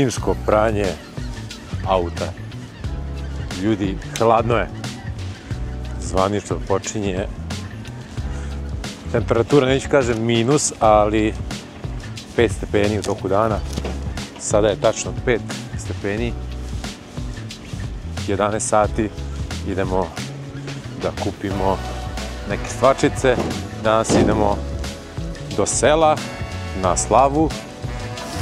zimsko pranje auta. Ljudi, hladno je. Zvanično počinje. Temperatura, neću kažem minus, ali 5 stepeni u toku dana. Sada je tačno 5 stepeni. 11 sati. Idemo da kupimo neke stvačice. Danas idemo do sela na slavu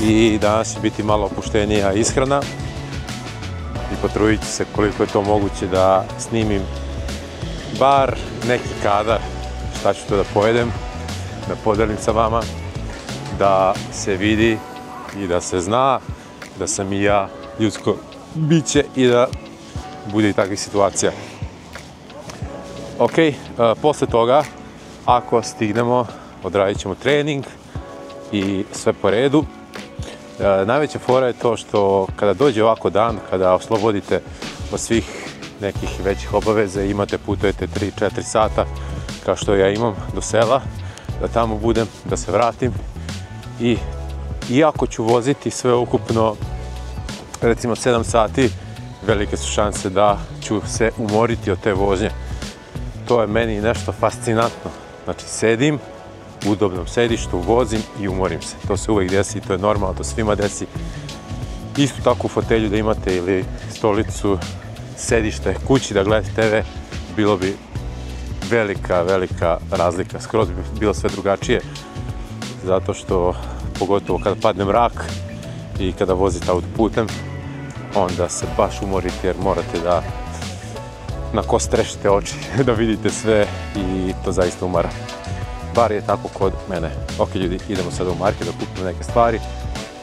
i danas će biti malo opuštenija ishrana i potrudit ću se koliko je to moguće da snimim bar neki kadar šta ću to da pojedem, da podelim sa vama, da se vidi i da se zna da sam i ja ljudsko biće i da bude i takvih situacija. Ok, posle toga, ako stignemo, odradit ćemo trening i sve po redu. Najveća fora je to što kada dođe ovako dan, kada oslobodite od svih nekih većih obaveza i putujete 3-4 sata, kao što ja imam, do sela, da tamo budem, da se vratim i iako ću voziti sve ukupno recimo 7 sati, velike su šanse da ću se umoriti od te vožnje. To je meni nešto fascinantno. Znači, sedim u udobnom sedištu, vozim i umorim se. To se uvek desi, to je normalno, to svima desi. Isto tako u fotelju da imate ili stolicu, sedište, kući da gledate TV, bilo bi velika razlika. Skroz bi bilo sve drugačije, zato što, pogotovo kada padne mrak i kada vozite autoputem, onda se baš umorite jer morate da na kost strešite oči, da vidite sve i to zaista umara. Bar je tako kod mene. Ok ljudi, idemo sada u market da kupimo neke stvari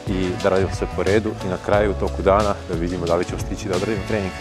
i da radimo sve po redu i na kraju u toku dana da vidimo da li ćemo stići da odradimo trening.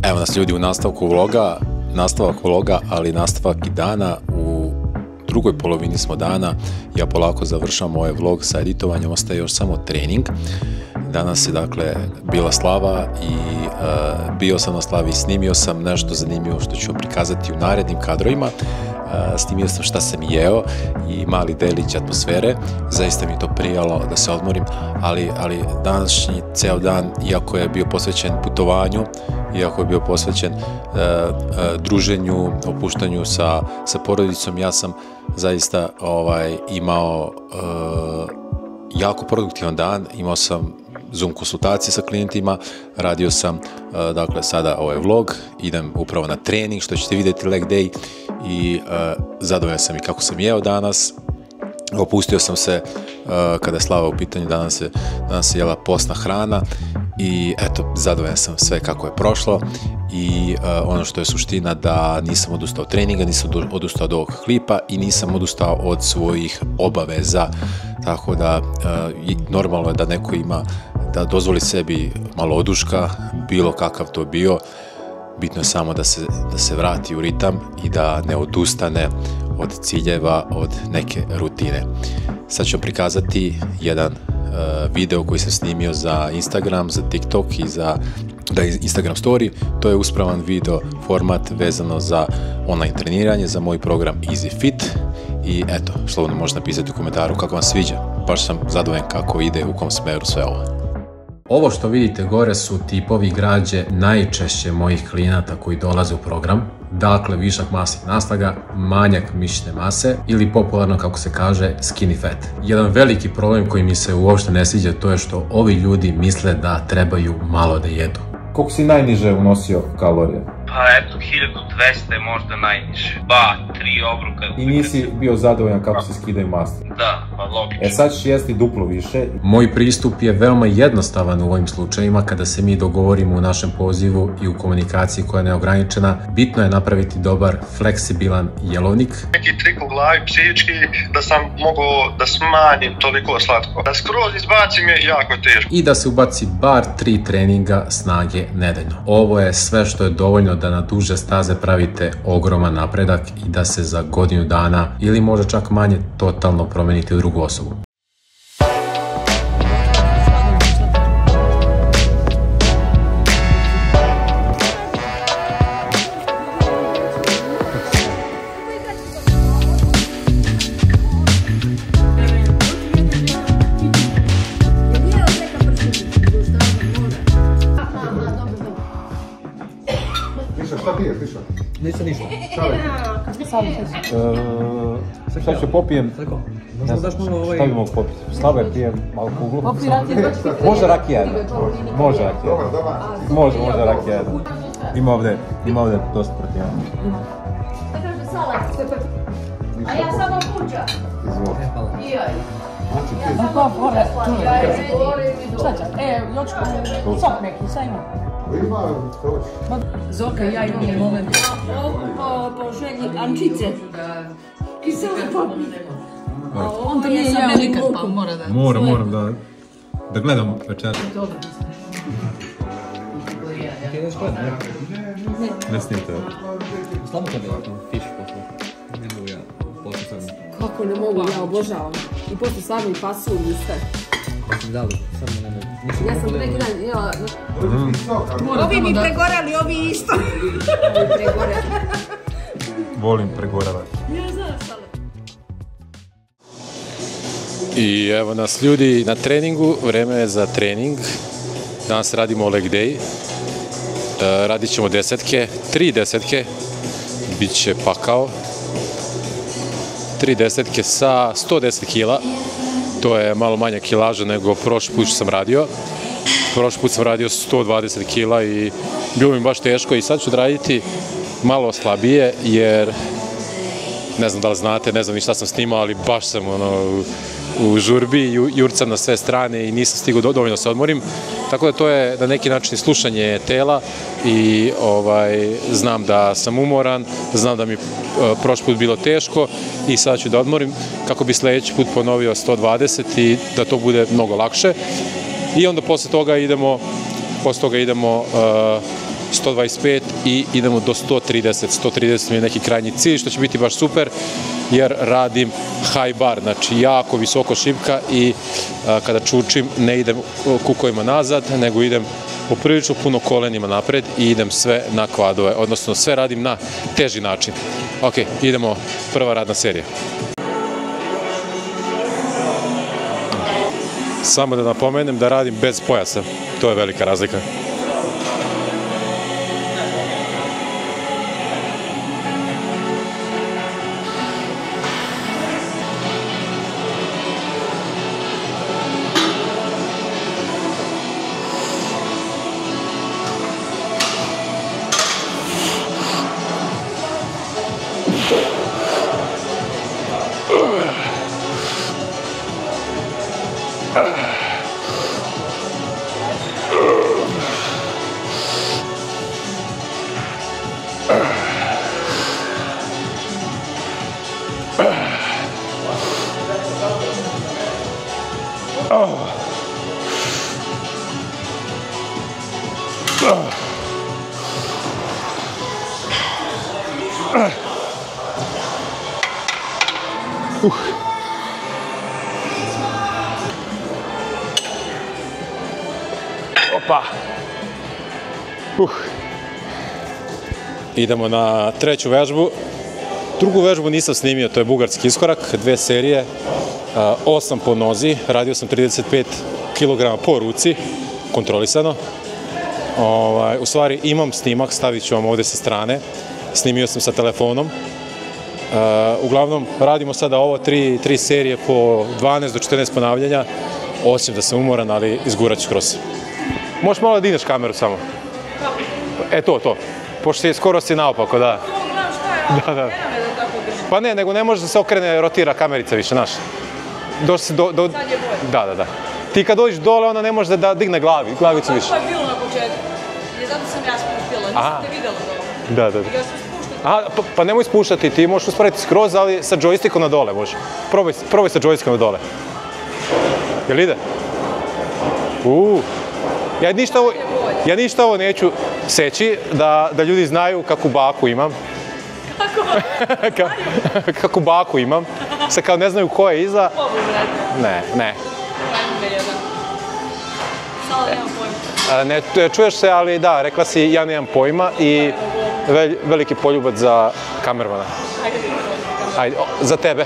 Evo nas ljudi u nastavak vloga, ali nastavak i dana. U drugoj polovini smo dana, ja polako završam ovaj vlog sa editovanjem, ostaje još samo trening. Danas je dakle bila slava i bio sam na slavi, snimio sam nešto zanimljivo što ću prikazati u narednim kadrovima. Snimio sam šta sam jeo i mali delić atmosfere, zaista mi je to prijalo da se odmorim, ali današnji ceo dan, iako je bio posvećen putovanju, iako je bio posvećen druženju, opuštanju sa porodicom, ja sam zaista imao jako produktivan dan, imao sam Zoom konsultacije sa klijentima, radio sam, dakle, sada ovaj vlog, idem upravo na trening, što ćete vidjeti leg day i zadovoljan sam i kako sam jeo danas. Opustio sam se kada je slava u pitanju, danas je jela postna hrana i eto, zadovoljan sam sve kako je prošlo i ono što je suština da nisam odustao od treninga, nisam odustao od ovog klipa i nisam odustao od svojih obaveza, tako da normalno je da neko ima da dozvoli sebi malo oduška, bilo kakav to bio, bitno je samo da se vrati u ritam i da ne odustane od ciljeva, od neke rutine. Sad ću vam prikazati jedan video koji sam snimio za Instagram, za TikTok i za Instagram story. To je uspravan video format vezano za online treniranje, za moj program Easy Fit i eto, slobodno možete napisati u komentaru kako vam sviđa. Baš sam zadovoljan kako ide, u kom smeru sve ovo. Ovo što vidite gore su tipovi građe najčešće mojih klijenata koji dolaze u program. Dakle, višak masnih naslaga, manjak mišićne mase ili popularno kako se kaže skinny fat. Jedan veliki problem koji mi se uopšte ne sviđa to je što ovi ljudi misle da trebaju malo da jedu. Koliko si najniže unosio kalorija? Pa eto, 1200 je možda najniže. 3 obroka. I nisi bio zadovoljan kako se skidaju masti? Da, pa logično. Sad ćeš jesti duplo više. Moj pristup je veoma jednostavan u ovim slučajevima kada se mi dogovorimo u našem pozivu i u komunikaciji koja je neograničena. Bitno je napraviti dobar, fleksibilan jelovnik. Neki trik u glavi psihički da sam mogao da smanjim toliko slatko. Da skroz izbacim je jako teško. I da se ubaci bar 3 treninga snage nedeljno. Ovo je sve što je dovoljno da na duže staze pravite ogroman napredak i da se za godinu dana ili možda čak manje totalno promenite u drugu osobu. Šta piješ, Miša? Nisam ništa. Šta ću popijem? Možda daš malo ovaj... Šta bi mogu popiti? Slave pijem, malo kuglu. Može rakija jedna. Može rakija jedna. Može rakija jedna. Ima ovdje dosta proteina. Da kaže salat. A ja samo kuća. Izvolite. Šta će? Još sok neki, šta ima? Zorka i ja imam moment. Po želji Ančice. Kisela popit. On to nije jeo nikad, pa mora da... Moram da gledam večer. Ti ideš gledam, ne? Ne snimte. Slabo kad je piši posle. Ne mogu ja, posle sam... Kako ne mogu, ja obožavam. I posle stavim pasulj i sve. Dali, samo ne mogu. Ja sam neki dan jela... Ovi mi pregorali, ovi isto. Volim pregorevati. Ja znam salat. I evo nas ljudi na treningu, vreme je za trening. Danas radimo leg day. Radit ćemo desetke, 3 desetke. Biće pakao. 3 desetke sa 110 kila. To je malo manja kilaža nego prošli put što sam radio. Prošli put sam radio 120 kila i bilo mi baš teško i sad ću raditi malo slabije jer ne znam da li znate, ne znam ni šta sam snimao, ali baš sam u žurbi, jurcam na sve strane i nisam stigao dovoljno se odmorim. Tako da to je na neki način slušanje tela i znam da sam umoran, znam da mi prošli put bilo teško i sada ću da odmorim kako bi sljedeći put ponovio 120 i da to bude mnogo lakše. I onda posle toga idemo 125 i idemo do 130. 130 mi je neki krajnji cilj, što će biti baš super, jer radim high bar, znači jako visoko šipka i kada čučim ne idem kukovima nazad, nego idem poprilično puno kolenima napred i idem sve na kvadove, odnosno sve radim na teži način. Ok, idemo, prva radna serija. Samo da napomenem da radim bez pojasa, to je velika razlika. Opa! Idemo na treću vežbu. Drugu vežbu nisam snimio, to je bugarski iskorak, 2 serije, 8 po nozi, radio sam 35 kg po ruci, kontrolisano. U stvari imam snimak, stavit ću vam ovdje sa strane, snimio sam sa telefonom. Uglavnom, radimo sada ovo 3 serije po 12 do 14 ponavljanja, osim da sam umoran, ali izgurat ću kroz. Možeš malo da dineš kameru samo. To. Pošto skoro si naopako, da. Da. Pa ne, nego ne može da se okrene, rotira kamerica više, znaš. došli si do... Da. Ti kad dođeš dole, onda ne možeš da digne glavicu više. To je bilo na početku. I zato sam ja spustila, nisam te videla dole. Da. Ja sam spuštala. Aha, pa nemoj spuštati, ti možeš usporediti skroz, ali sa džojstikom na dole možeš. Probaj sa džojstikom na dole. Jel ide? Ja ništa ovo neću seći, da ljudi znaju kakvu baku imam. Kakvu baku imam. Sad kao ne znaju ko je iza. Mogu, brate. Ne. Ajme jedan. Sala nemam pojma. Ne čuješ se, ali da, rekla si ja nemam pojma i veliki poljubac za kamermana. Ajde, za tebe.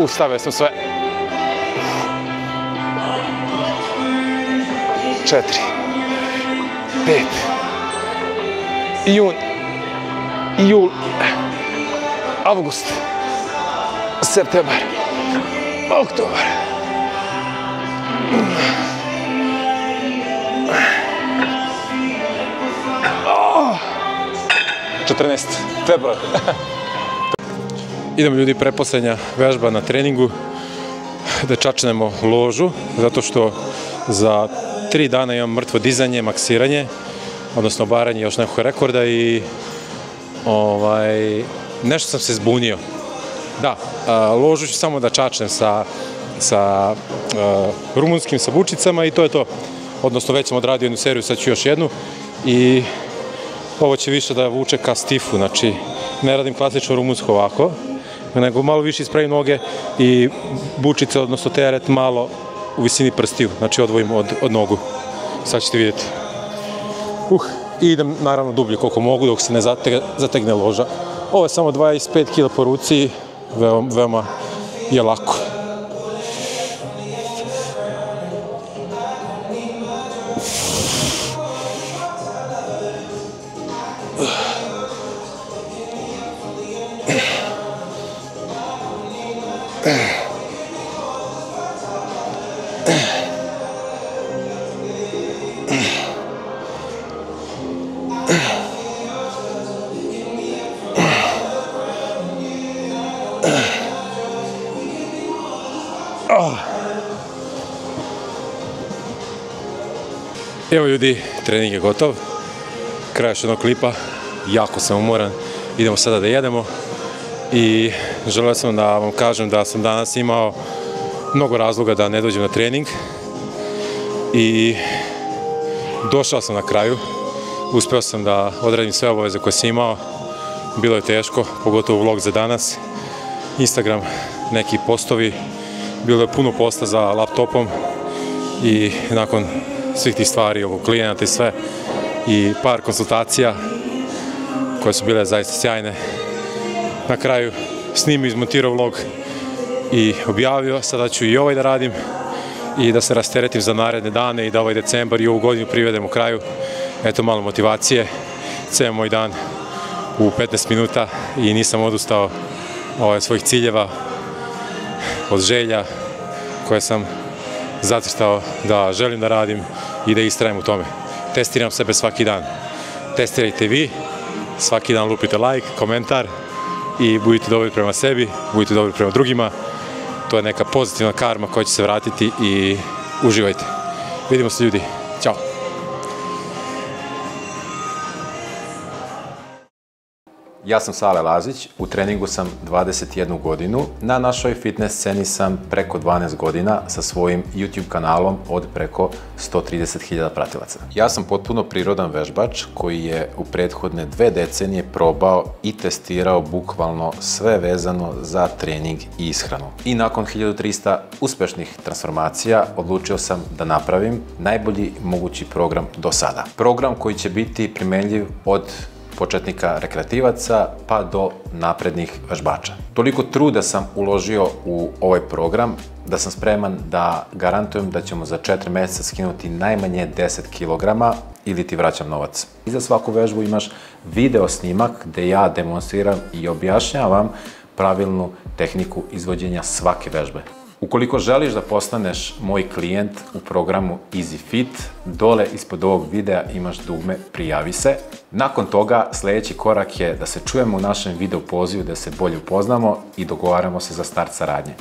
Stavio sam sve. 4, 5, jul, avgust, septembar, oktobar. 14. februar. Idemo ljudi, pretposlednja vežba na treningu, da čačnemo ložu, zato što za 3 dana imam mrtvo dizanje, maksiranje, odnosno obaranje još nekog rekorda i nešto sam se zbunio. Da, ložu ću samo da čačnem sa rumunskim sabučicama i to je to. Odnosno već sam odradio jednu seriju, sad ću još jednu i ovo će više da vuče ka stifu, znači ne radim klasično rumunsko ovako, nego malo više ispravim noge i bučice, odnosno teret malo u visini prstiju, znači odvojim od nogu. Sad ćete vidjeti. I idem naravno dublje koliko mogu dok se ne zategne loža. Ovo je samo 25 kg po ruci, veoma je lako. Evo ljudi, trening je gotov, kraj još jednog klipa, jako sam umoran, idemo sada da jedemo i želeo sam da vam kažem da sam danas imao mnogo razloga da ne dođem na trening i došao sam na kraju, uspeo sam da odradim sve obaveze koje sam imao, bilo je teško, pogotovo vlog za danas, Instagram, neki postovi, bilo je puno posta za laptopom i nakon svih tih stvari oko klijenata i sve i par konsultacija koje su bile zaista sjajne. Na kraju snimio, izmontirao vlog i objavio, sada ću i ovaj da radim i da se rasteretim za naredne dane i da ovaj decembar i ovu godinu privedem u kraju. Eto malo motivacije, ceo moj dan u 15 minuta i nisam odustao od svojih ciljeva, od želja koje sam zacrtao da želim da radim i da istrajem u tome. Testiram sebe svaki dan. Testirajte vi, svaki dan lupite like, komentar i budite dobri prema sebi, budite dobri prema drugima. To je neka pozitivna karma koja će se vratiti i uživajte. Vidimo se ljudi. Ćao. Ja sam Sale Lazić, u treningu sam 21 godinu, na našoj fitness sceni sam preko 12 godina sa svojim YouTube kanalom od preko 130.000 pratilaca. Ja sam potpuno prirodan vežbač koji je u prethodne 2 decenije probao i testirao bukvalno sve vezano za trening i ishranu. I nakon 1300 uspešnih transformacija odlučio sam da napravim najbolji mogući program do sada. Program koji će biti primenljiv od početnika rekreativaca pa do naprednih vežbača. Toliko truda sam uložio u ovaj program da sam spreman da garantujem da ćemo za 4 mjeseca skinuti najmanje 10 kg ili ti vraćam novac. I za svaku vežbu imaš video snimak gde ja demonstriram i objašnjavam pravilnu tehniku izvođenja svake vežbe. Ukoliko želiš da postaneš moj klijent u programu Easy Fit, dole ispod ovog videa imaš dugme prijavi se. Nakon toga sljedeći korak je da se čujemo u našem video pozivu, da se bolje upoznamo i dogovaramo se za start saradnje.